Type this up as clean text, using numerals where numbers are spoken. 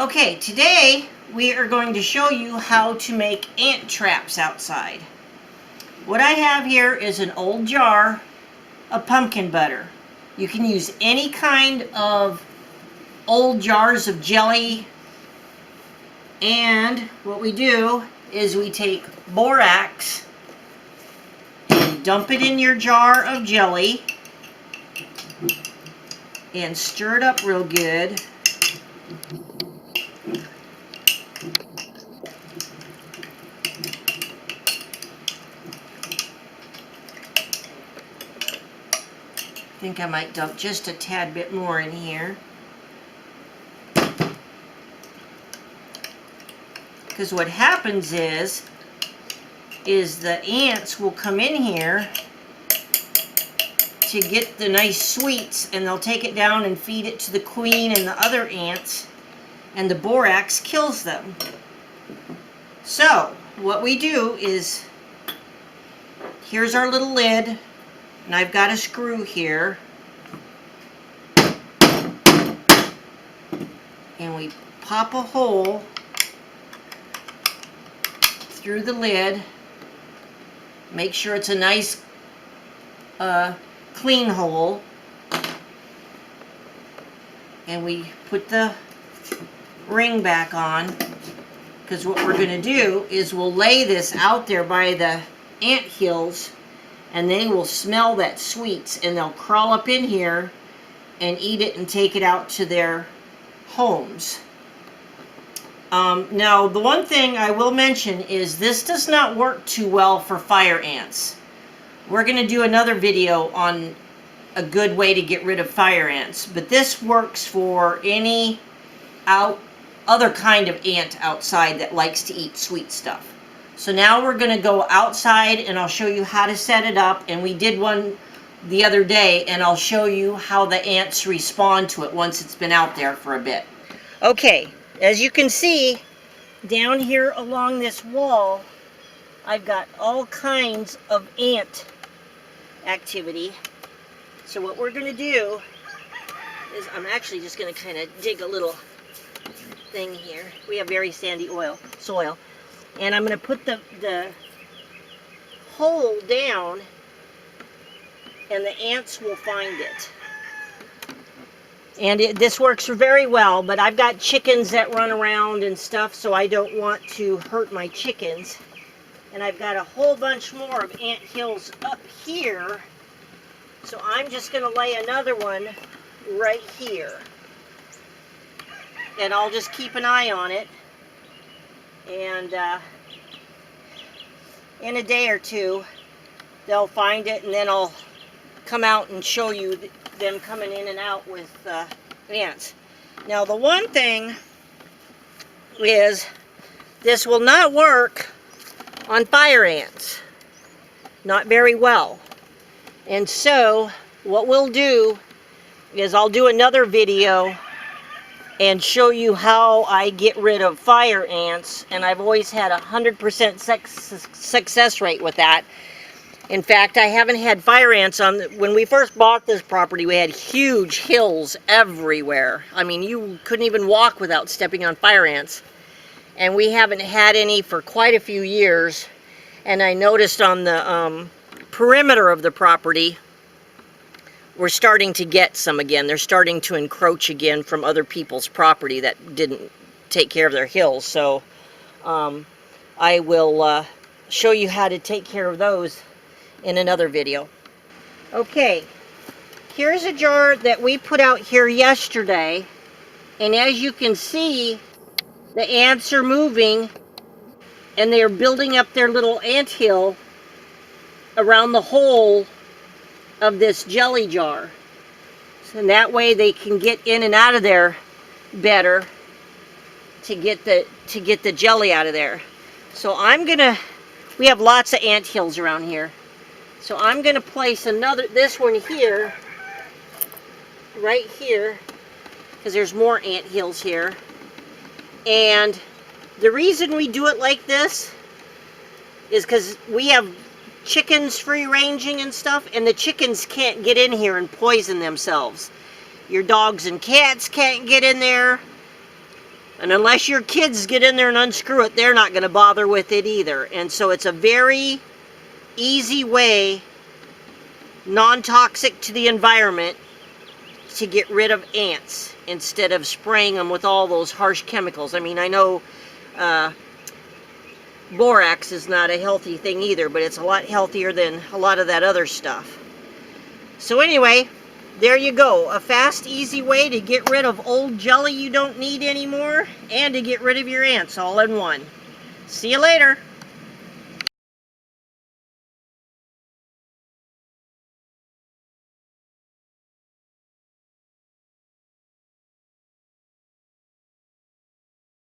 Okay, today we are going to show you how to make ant traps outside. What I have here is an old jar of pumpkin butter. You can use any kind of old jars of jelly, and what we do is we take borax and dump it in your jar of jelly and stir it up real good. I think I might dump just a tad bit more in here. Because what happens is the ants will come in here to get the nice sweets, and they'll take it down and feed it to the queen and the other ants, and the borax kills them. So what we do is, here's our little lid, and I've got a screw here, and we pop a hole through the lid. Make sure it's a nice clean hole, and we put the ring back on, because what we're going to do is we'll lay this out there by the ant hills, and they will smell that sweets, and they'll crawl up in here and eat it and take it out to their homes. Now, the one thing I will mention is this does not work too well for fire ants. We're going to do another video on a good way to get rid of fire ants, but this works for any other kind of ant outside that likes to eat sweet stuff. So now we're going to go outside, and I'll show you how to set it up, and we did one the other day, and I'll show you how the ants respond to it once it's been out there for a bit. Okay, as you can see, down here along this wall, I've got all kinds of ant activity. So what we're going to do is, I'm actually just going to kind of dig a little thing here. We have very sandy soil. And I'm going to put the hole down, and the ants will find it. And this works very well, but I've got chickens that run around and stuff, so I don't want to hurt my chickens. And I've got a whole bunch more of ant hills up here, so I'm just going to lay another one right here. And I'll just keep an eye on it, and in a day or two they'll find it, and then I'll come out and show you them coming in and out with ants. Now, the one thing is, this will not work on fire ants, not very well. And so what we'll do is I'll do another video and show you how I get rid of fire ants, and I've always had 100% success rate with that. In fact, I haven't had fire ants on. When we first bought this property, we had huge hills everywhere. I mean, you couldn't even walk without stepping on fire ants. And we haven't had any for quite a few years. And I noticed on the perimeter of the property, we're starting to get some again. They're starting to encroach again from other people's property that didn't take care of their hills. So I will show you how to take care of those in another video. Okay, here's a jar that we put out here yesterday, and as you can see, the ants are moving, and they're building up their little ant hill around the hole of this jelly jar, and that way they can get in and out of there better to get the jelly out of there. So we have lots of ant hills around here. So I'm going to place this one here, right here, because there's more ant hills here. And the reason we do it like this is because we have chickens free ranging and stuff, and the chickens can't get in here and poison themselves. Your dogs and cats can't get in there. And unless your kids get in there and unscrew it, they're not going to bother with it either. And so it's a very easy way, non-toxic to the environment, to get rid of ants instead of spraying them with all those harsh chemicals. I mean, I know borax is not a healthy thing either, but it's a lot healthier than a lot of that other stuff. So anyway, there you go. A fast, easy way to get rid of old jelly you don't need anymore and to get rid of your ants all in one. See you later.